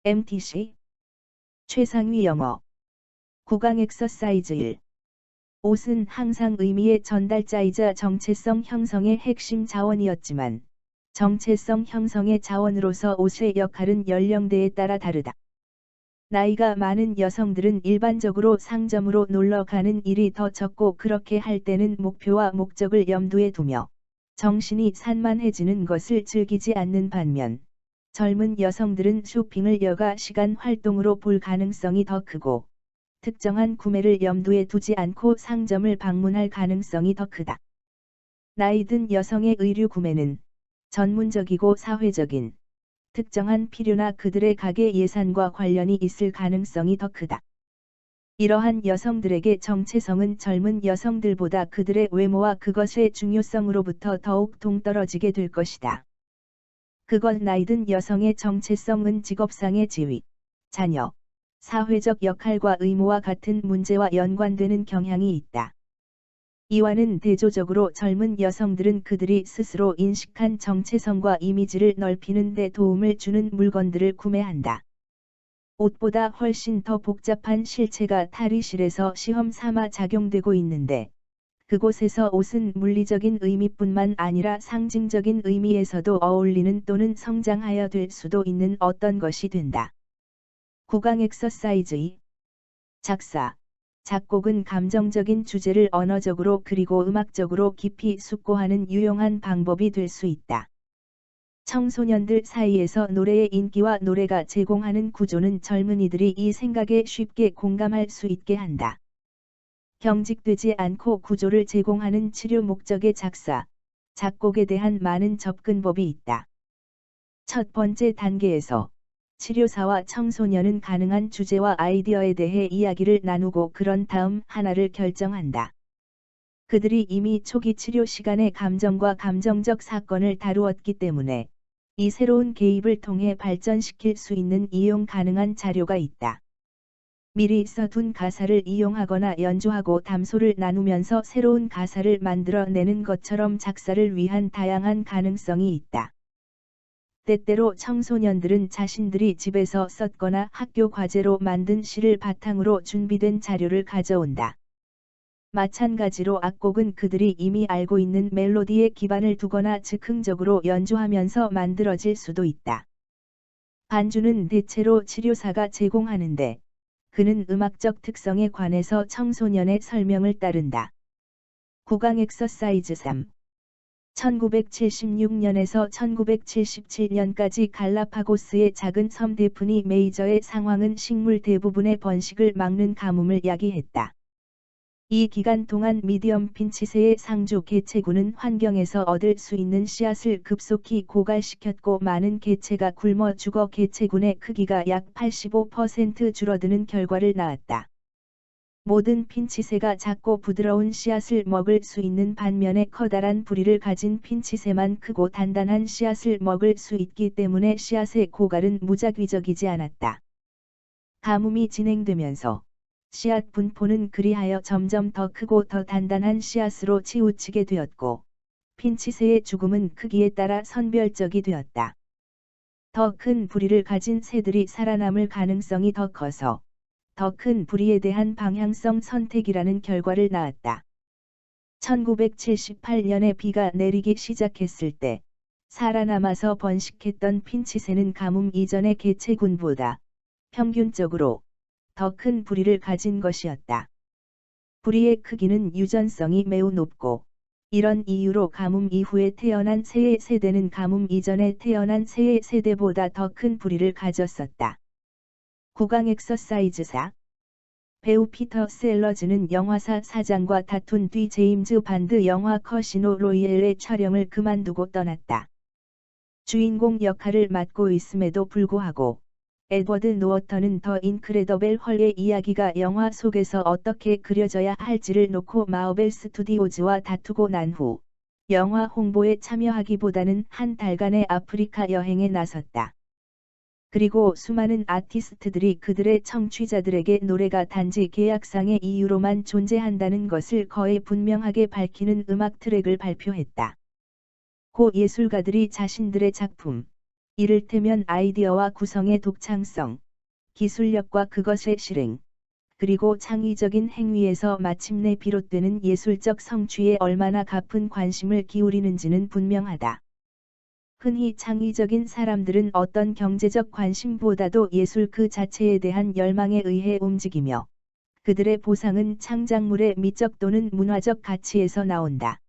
MTC 최상위 영어 구강 엑서사이즈 1. 옷은 항상 의미의 전달자이자 정체성 형성의 핵심 자원이었지만 정체성 형성의 자원으로서 옷의 역할은 연령대에 따라 다르다. 나이가 많은 여성들은 일반적으로 상점으로 놀러 가는 일이 더 적고 그렇게 할 때는 목표와 목적을 염두에 두며 정신이 산만해지는 것을 즐기지 않는 반면 젊은 여성들은 쇼핑을 여가 시간 활동으로 볼 가능성이 더 크고 특정한 구매를 염두에 두지 않고 상점을 방문할 가능성이 더 크다. 나이 든 여성의 의류 구매는 전문적이고 사회적인 특정한 필요나 그들의 가계 예산과 관련이 있을 가능성이 더 크다. 이러한 여성들에게 정체성은 젊은 여성들보다 그들의 외모와 그것의 중요성으로부터 더욱 동떨어지게 될 것이다. 그것 나이든 여성의 정체성은 직업상의 지위, 자녀, 사회적 역할과 의무와 같은 문제와 연관되는 경향이 있다. 이와는 대조적으로 젊은 여성들은 그들이 스스로 인식한 정체성과 이미지를 넓히는 데 도움을 주는 물건들을 구매한다. 옷보다 훨씬 더 복잡한 실체가 탈의실에서 시험 삼아 작용되고 있는데 그곳에서 옷은 물리적인 의미뿐만 아니라 상징적인 의미에서도 어울리는 또는 성장하여 될 수도 있는 어떤 것이 된다. 구강 엑서사이즈 2. 작사, 작곡은 감정적인 주제를 언어적으로 그리고 음악적으로 깊이 숙고하는 유용한 방법이 될 수 있다. 청소년들 사이에서 노래의 인기와 노래가 제공하는 구조는 젊은이들이 이 생각에 쉽게 공감할 수 있게 한다. 경직되지 않고 구조를 제공하는 치료 목적의 작사, 작곡에 대한 많은 접근법이 있다. 첫 번째 단계에서 치료사와 청소년은 가능한 주제와 아이디어에 대해 이야기를 나누고 그런 다음 하나를 결정한다. 그들이 이미 초기 치료 시간에 감정과 감정적 사건을 다루었기 때문에 이 새로운 개입을 통해 발전시킬 수 있는 이용 가능한 자료가 있다. 미리 써둔 가사를 이용하거나 연주하고 담소를 나누면서 새로운 가사를 만들어내는 것처럼 작사를 위한 다양한 가능성이 있다. 때때로 청소년들은 자신들이 집에서 썼거나 학교 과제로 만든 시를 바탕으로 준비된 자료를 가져온다. 마찬가지로 악곡은 그들이 이미 알고 있는 멜로디에 기반을 두거나 즉흥적으로 연주하면서 만들어질 수도 있다. 반주는 대체로 치료사가 제공하는데 그는 음악적 특성에 관해서 청소년의 설명을 따른다. 구강 엑서사이즈 3. 1976년에서 1977년까지 갈라파고스의 작은 섬 데프니 메이저의 상황은 식물 대부분의 번식을 막는 가뭄을 야기했다. 이 기간 동안 미디엄 핀치새의 상주 개체군은 환경에서 얻을 수 있는 씨앗을 급속히 고갈시켰고 많은 개체가 굶어 죽어 개체군의 크기가 약 85% 줄어드는 결과를 낳았다. 모든 핀치새가 작고 부드러운 씨앗을 먹을 수 있는 반면에 커다란 부리를 가진 핀치새만 크고 단단한 씨앗을 먹을 수 있기 때문에 씨앗의 고갈은 무작위적이지 않았다. 가뭄이 진행되면서 씨앗 분포는 그리하여 점점 더 크고 더 단단한 씨앗으로 치우치게 되었고 핀치새의 죽음은 크기에 따라 선별적이 되었다. 더 큰 부리를 가진 새들이 살아남을 가능성이 더 커서 더 큰 부리에 대한 방향성 선택이라는 결과를 낳았다. 1978년에 비가 내리기 시작했을 때 살아남아서 번식했던 핀치새는 가뭄 이전의 개체군보다 평균적으로 더 큰 부리를 가진 것이었다. 부리의 크기는 유전성이 매우 높고 이런 이유로 가뭄 이후에 태어난 새의 세대는 가뭄 이전에 태어난 새의 세대보다 더 큰 부리를 가졌었다. 구강 엑서사이즈 4. 배우 피터 셀러즈는 영화사 사장과 다툰 뒤 제임즈 반드 영화 커시노 로이엘의 촬영을 그만두고 떠났다. 주인공 역할을 맡고 있음에도 불구하고 에드워드 노어턴은 더 인크레더벨 헐의 이야기가 영화 속에서 어떻게 그려져야 할지를 놓고 마어벨 스튜디오즈와 다투고 난 후 영화 홍보에 참여하기보다는 한 달간의 아프리카 여행에 나섰다. 그리고 수많은 아티스트들이 그들의 청취자들에게 노래가 단지 계약상의 이유로만 존재한다는 것을 거의 분명하게 밝히는 음악 트랙을 발표했다. 고 예술가들이 자신들의 작품, 이를테면 아이디어와 구성의 독창성, 기술력과 그것의 실행, 그리고 창의적인 행위에서 마침내 비롯되는 예술적 성취에 얼마나 갚은 관심을 기울이는지는 분명하다. 흔히 창의적인 사람들은 어떤 경제적 관심보다도 예술 그 자체에 대한 열망에 의해 움직이며, 그들의 보상은 창작물의 미적 또는 문화적 가치에서 나온다.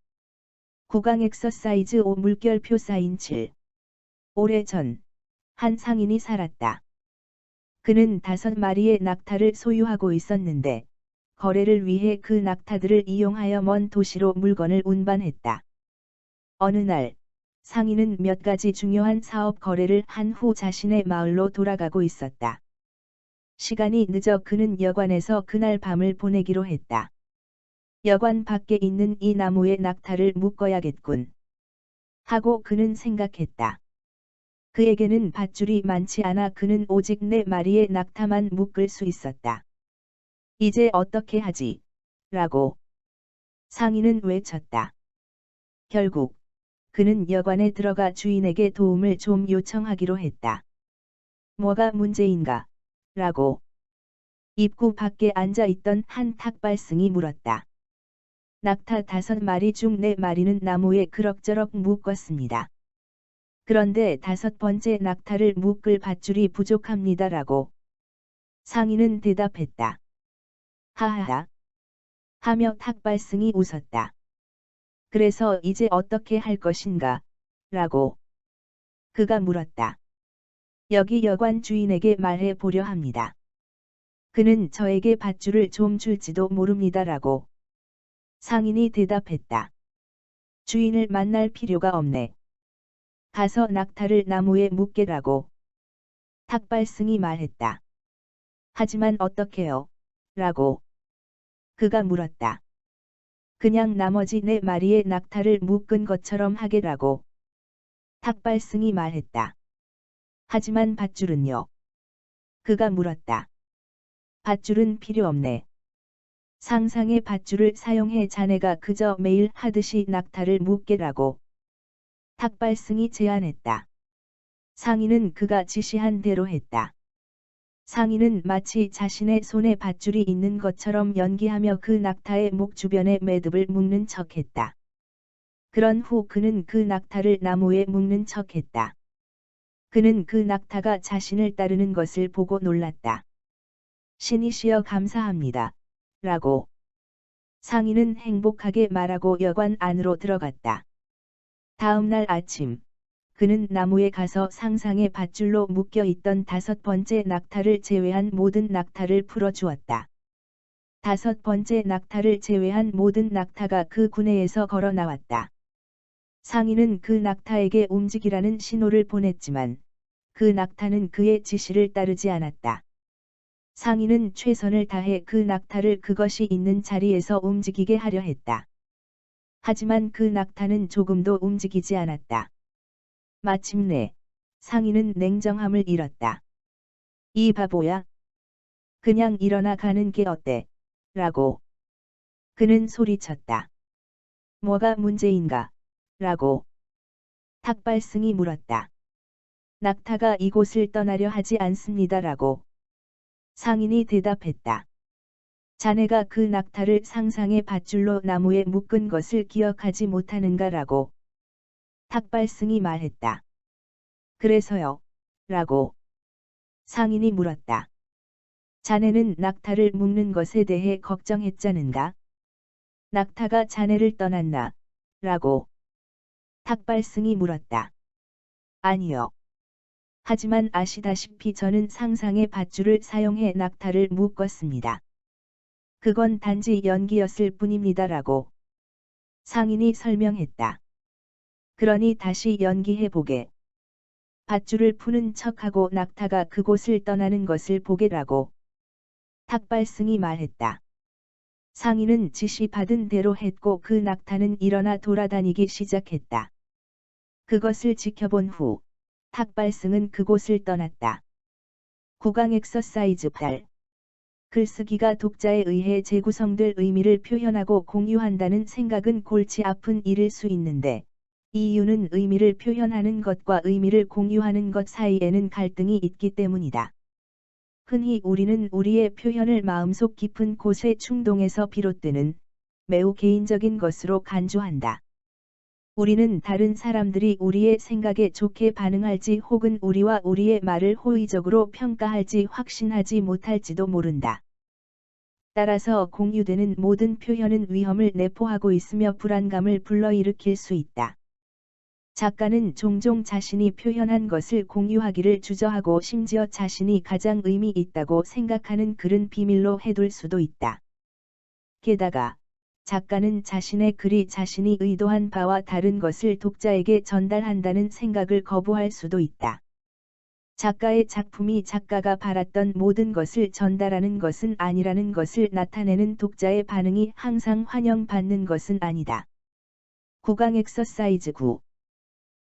구강 엑서사이즈 5 물결표 사인 7. 오래전, 한 상인이 살았다. 그는 5마리의 낙타를 소유하고 있었는데, 거래를 위해 그 낙타들을 이용하여 먼 도시로 물건을 운반했다. 어느 날, 상인은 몇 가지 중요한 사업 거래를 한 후 자신의 마을로 돌아가고 있었다. 시간이 늦어 그는 여관에서 그날 밤을 보내기로 했다. 여관 밖에 있는 이 나무에 낙타를 묶어야겠군 하고 그는 생각했다. 그에게는 밧줄이 많지 않아 그는 오직 4마리의 낙타만 묶을 수 있었다. 이제 어떻게 하지? 라고 상인은 외쳤다. 결국 그는 여관에 들어가 주인에게 도움을 좀 요청하기로 했다. 뭐가 문제인가? 라고 입구 밖에 앉아 있던 한 탁발승이 물었다. 낙타 5마리 중 4마리는 나무에 그럭저럭 묶었습니다. 그런데 5번째 낙타를 묶을 밧줄이 부족합니다라고 상인은 대답했다. 하하하. 하며 탁발승이 웃었다. 그래서 이제 어떻게 할 것인가? 라고 그가 물었다. 여기 여관 주인에게 말해 보려 합니다. 그는 저에게 밧줄을 좀 줄지도 모릅니다라고 상인이 대답했다. 주인을 만날 필요가 없네. 가서 낙타를 나무에 묶게라고 탁발승이 말했다. 하지만 어떻게요? 라고 그가 물었다. 그냥 나머지 4마리의 낙타를 묶은 것처럼 하게라고 탁발승이 말했다. 하지만 밧줄은요? 그가 물었다. 밧줄은 필요 없네. 상상의 밧줄을 사용해 자네가 그저 매일 하듯이 낙타를 묶게라고 탁발승이 제안했다. 상인은 그가 지시한 대로 했다. 상인은 마치 자신의 손에 밧줄이 있는 것처럼 연기하며 그 낙타의 목 주변에 매듭을 묶는 척했다. 그런 후 그는 그 낙타를 나무에 묶는 척했다. 그는 그 낙타가 자신을 따르는 것을 보고 놀랐다. 신이시여 감사합니다. 라고 상인은 행복하게 말하고 여관 안으로 들어갔다. 다음 날 아침, 그는 나무에 가서 상상의 밧줄로 묶여 있던 5번째 낙타를 제외한 모든 낙타를 풀어주었다. 5번째 낙타를 제외한 모든 낙타가 그 구내에서 걸어 나왔다. 상인은 그 낙타에게 움직이라는 신호를 보냈지만, 그 낙타는 그의 지시를 따르지 않았다. 상인은 최선을 다해 그 낙타를 그것이 있는 자리에서 움직이게 하려 했다. 하지만 그 낙타는 조금도 움직이지 않았다. 마침내 상인은 냉정함을 잃었다. 이 바보야. 그냥 일어나 가는 게 어때? 라고 그는 소리쳤다. 뭐가 문제인가? 라고 탁발승이 물었다. 낙타가 이곳을 떠나려 하지 않습니다라고 상인이 대답했다. 자네가 그 낙타를 상상의 밧줄로 나무에 묶은 것을 기억하지 못하는가라고 탁발승이 말했다. 그래서요? 라고 상인이 물었다. 자네는 낙타를 묶는 것에 대해 걱정했자는가? 낙타가 자네를 떠났나? 라고 탁발승이 물었다. 아니요. 하지만 아시다시피 저는 상상의 밧줄을 사용해 낙타를 묶었습니다. 그건 단지 연기였을 뿐입니다라고 상인이 설명했다. 그러니 다시 연기해보게. 밧줄을 푸는 척하고 낙타가 그곳을 떠나는 것을 보게라고 탁발승이 말했다. 상인은 지시받은 대로 했고 그 낙타는 일어나 돌아다니기 시작했다. 그것을 지켜본 후 탁발승은 그곳을 떠났다. 구강 엑서사이즈 8. 글쓰기가 독자에 의해 재구성될 의미를 표현하고 공유한다는 생각은 골치 아픈 일일 수 있는데, 이 이유는 의미를 표현하는 것과 의미를 공유하는 것 사이에는 갈등이 있기 때문이다. 흔히 우리는 우리의 표현을 마음속 깊은 곳의 충동에서 비롯되는 매우 개인적인 것으로 간주한다. 우리는 다른 사람들이 우리의 생각에 좋게 반응할지 혹은 우리와 우리의 말을 호의적으로 평가할지 확신하지 못할지도 모른다. 따라서 공유되는 모든 표현은 위험을 내포하고 있으며 불안감을 불러일으킬 수 있다. 작가는 종종 자신이 표현한 것을 공유하기를 주저하고 심지어 자신이 가장 의미 있다고 생각하는 글은 비밀로 해둘 수도 있다. 게다가 작가는 자신의 글이 자신이 의도한 바와 다른 것을 독자에게 전달한다는 생각을 거부할 수도 있다. 작가의 작품이 작가가 바랐던 모든 것을 전달하는 것은 아니라는 것을 나타내는 독자의 반응이 항상 환영받는 것은 아니다. 구강 엑서사이즈 9.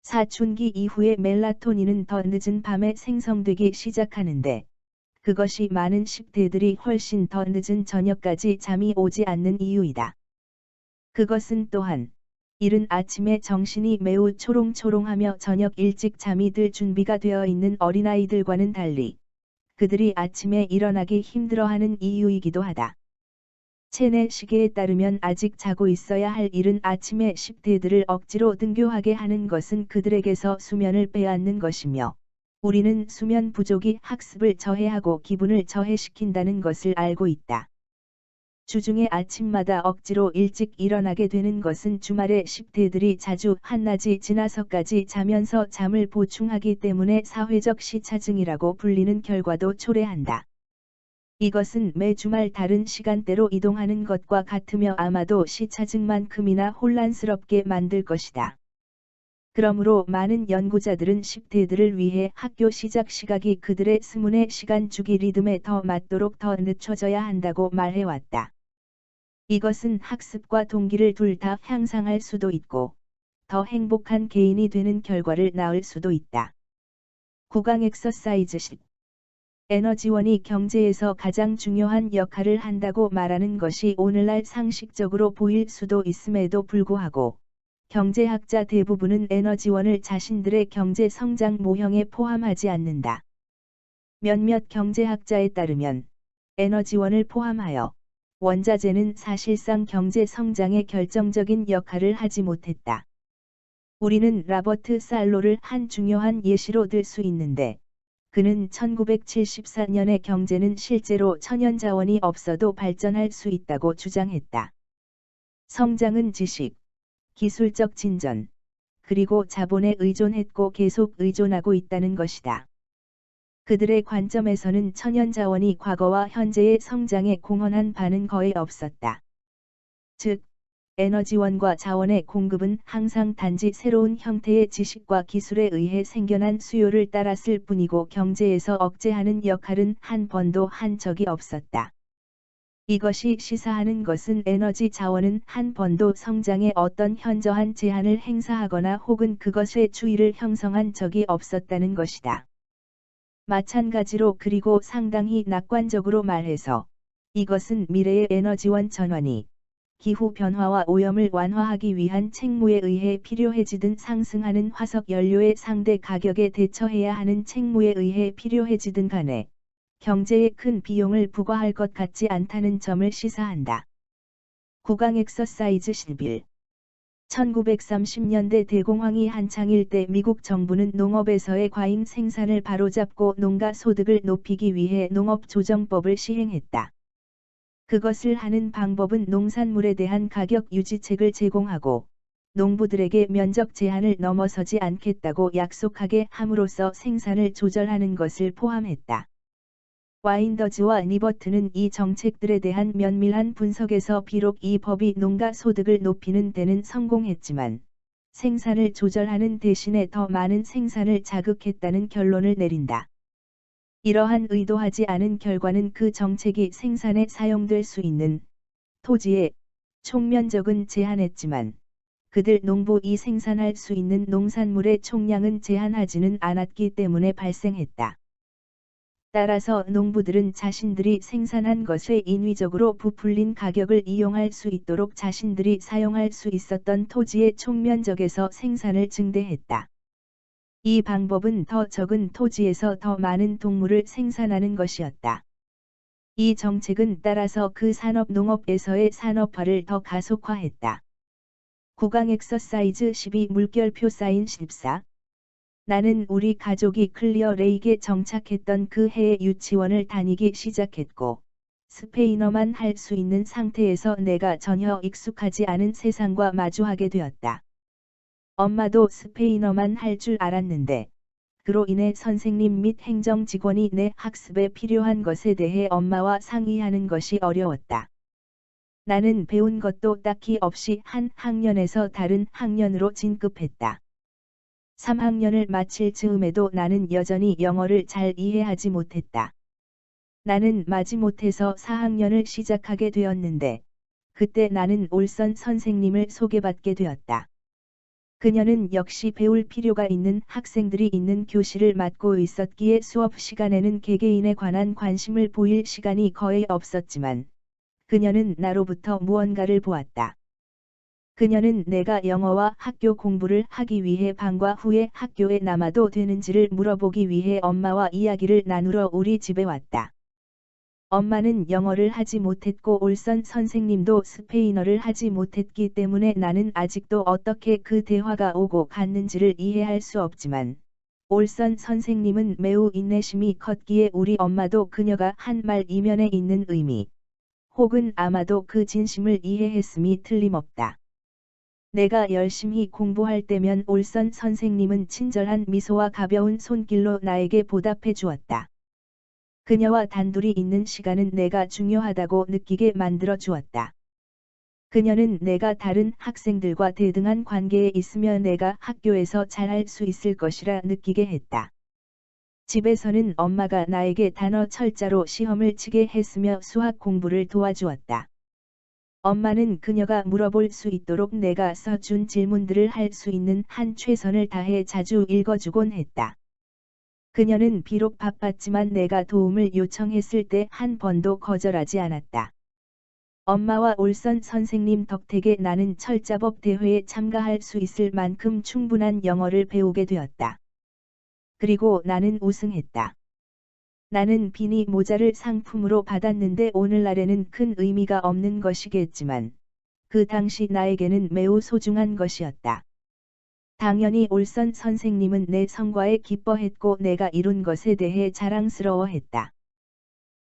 사춘기 이후에 멜라토닌은 더 늦은 밤에 생성되기 시작하는데 그것이 많은 10대들이 훨씬 더 늦은 저녁까지 잠이 오지 않는 이유이다. 그것은 또한 이른 아침에 정신이 매우 초롱초롱하며 저녁 일찍 잠이 들 준비가 되어 있는 어린아이들과는 달리 그들이 아침에 일어나기 힘들어하는 이유이기도 하다. 체내 시계에 따르면 아직 자고 있어야 할 이른 아침에 10대들을 억지로 등교하게 하는 것은 그들에게서 수면을 빼앗는 것이며 우리는 수면 부족이 학습을 저해하고 기분을 저해시킨다는 것을 알고 있다. 주중에 아침마다 억지로 일찍 일어나게 되는 것은 주말에 10대들이 자주 한낮이 지나서까지 자면서 잠을 보충하기 때문에 사회적 시차증이라고 불리는 결과도 초래한다. 이것은 매 주말 다른 시간대로 이동하는 것과 같으며 아마도 시차증만큼이나 혼란스럽게 만들 것이다. 그러므로 많은 연구자들은 10대들을 위해 학교 시작 시각이 그들의 스문의 시간 주기 리듬에 더 맞도록 더 늦춰져야 한다고 말해왔다. 이것은 학습과 동기를 둘 다 향상할 수도 있고 더 행복한 개인이 되는 결과를 낳을 수도 있다. 구강 엑서사이즈 10. 에너지원이 경제에서 가장 중요한 역할을 한다고 말하는 것이 오늘날 상식적으로 보일 수도 있음에도 불구하고 경제학자 대부분은 에너지원을 자신들의 경제 성장 모형에 포함하지 않는다. 몇몇 경제학자에 따르면 에너지원을 포함하여 원자재는 사실상 경제 성장에 결정적인 역할을 하지 못했다. 우리는 라버트 살로를 한 중요한 예시로 들 수 있는데 그는 1974년에 경제는 실제로 천연자원이 없어도 발전할 수 있다고 주장했다. 성장은 지식, 기술적 진전, 그리고 자본에 의존했고 계속 의존하고 있다는 것이다. 그들의 관점에서는 천연자원이 과거와 현재의 성장에 공헌한 바는 거의 없었다. 즉, 에너지원과 자원의 공급은 항상 단지 새로운 형태의 지식과 기술에 의해 생겨난 수요를 따랐을 뿐이고 경제에서 억제하는 역할은 한 번도 한 적이 없었다. 이것이 시사하는 것은 에너지 자원은 한 번도 성장에 어떤 현저한 제한을 행사하거나 혹은 그것의 추이를 형성한 적이 없었다는 것이다. 마찬가지로 그리고 상당히 낙관적으로 말해서 이것은 미래의 에너지원 전환이 기후 변화와 오염을 완화하기 위한 책무에 의해 필요해지든 상승하는 화석 연료의 상대 가격에 대처해야 하는 책무에 의해 필요해지든 간에 경제에 큰 비용을 부과할 것 같지 않다는 점을 시사한다. 구강 엑서사이즈 11. 1930년대 대공황이 한창일 때 미국 정부는 농업에서의 과잉 생산을 바로잡고 농가 소득을 높이기 위해 농업조정법을 시행했다. 그것을 하는 방법은 농산물에 대한 가격 유지책을 제공하고 농부들에게 면적 제한을 넘어서지 않겠다고 약속하게 함으로써 생산을 조절하는 것을 포함했다. 와인더즈와 니버트는 이 정책들에 대한 면밀한 분석에서 비록 이 법이 농가 소득을 높이는 데는 성공했지만 생산을 조절하는 대신에 더 많은 생산을 자극했다는 결론을 내린다. 이러한 의도하지 않은 결과는 그 정책이 생산에 사용될 수 있는 토지의 총면적은 제한했지만 그들 농부이 생산할 수 있는 농산물의 총량은 제한하지는 않았기 때문에 발생했다. 따라서 농부들은 자신들이 생산한 것에 인위적으로 부풀린 가격을 이용할 수 있도록 자신들이 사용할 수 있었던 토지의 총면적에서 생산을 증대했다. 이 방법은 더 적은 토지에서 더 많은 동물을 생산하는 것이었다. 이 정책은 따라서 그 산업 농업에서의 산업화를 더 가속화했다. 구강 엑서사이즈 12 물결표 사인 14. 나는 우리 가족이 클리어 레이크에 정착했던 그 해에 유치원을 다니기 시작했고, 스페인어만 할 수 있는 상태에서 내가 전혀 익숙하지 않은 세상과 마주하게 되었다. 엄마도 스페인어만 할 줄 알았는데, 그로 인해 선생님 및 행정 직원이 내 학습에 필요한 것에 대해 엄마와 상의하는 것이 어려웠다. 나는 배운 것도 딱히 없이 한 학년에서 다른 학년으로 진급했다. 3학년을 마칠 즈음에도 나는 여전히 영어를 잘 이해하지 못했다. 나는 마지못해서 4학년을 시작하게 되었는데, 그때 나는 올선 선생님을 소개받게 되었다. 그녀는 역시 배울 필요가 있는 학생들이 있는 교실을 맡고 있었기에 수업 시간에는 개개인에 관한 관심을 보일 시간이 거의 없었지만, 그녀는 나로부터 무언가를 보았다. 그녀는 내가 영어와 학교 공부를 하기 위해 방과 후에 학교에 남아도 되는지를 물어보기 위해 엄마와 이야기를 나누러 우리 집에 왔다. 엄마는 영어를 하지 못했고 올선 선생님도 스페인어를 하지 못했기 때문에 나는 아직도 어떻게 그 대화가 오고 갔는지를 이해할 수 없지만, 올선 선생님은 매우 인내심이 컸기에 우리 엄마도 그녀가 한 말 이면에 있는 의미, 혹은 아마도 그 진심을 이해했음이 틀림없다. 내가 열심히 공부할 때면 올선 선생님은 친절한 미소와 가벼운 손길로 나에게 보답해 주었다. 그녀와 단둘이 있는 시간은 내가 중요하다고 느끼게 만들어 주었다. 그녀는 내가 다른 학생들과 대등한 관계에 있으며 내가 학교에서 잘할 수 있을 것이라 느끼게 했다. 집에서는 엄마가 나에게 단어 철자로 시험을 치게 했으며 수학 공부를 도와주었다. 엄마는 그녀가 물어볼 수 있도록 내가 써준 질문들을 할 수 있는 한 최선을 다해 자주 읽어주곤 했다. 그녀는 비록 바빴지만 내가 도움을 요청했을 때 한 번도 거절하지 않았다. 엄마와 올선 선생님 덕택에 나는 철자법 대회에 참가할 수 있을 만큼 충분한 영어를 배우게 되었다. 그리고 나는 우승했다. 나는 비니 모자를 상품으로 받았는데 오늘날에는 큰 의미가 없는 것이겠지만, 그 당시 나에게는 매우 소중한 것이었다. 당연히 올선 선생님은 내 성과에 기뻐했고 내가 이룬 것에 대해 자랑스러워했다.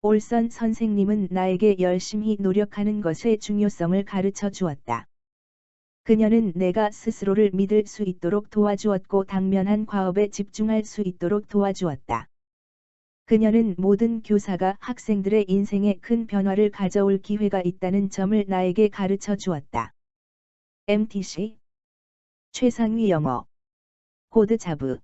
올선 선생님은 나에게 열심히 노력하는 것의 중요성을 가르쳐 주었다. 그녀는 내가 스스로를 믿을 수 있도록 도와주었고 당면한 과업에 집중할 수 있도록 도와주었다. 그녀는 모든 교사가 학생들의 인생에 큰 변화를 가져올 기회가 있다는 점을 나에게 가르쳐 주었다. MTC 최상위 영어 코드 자브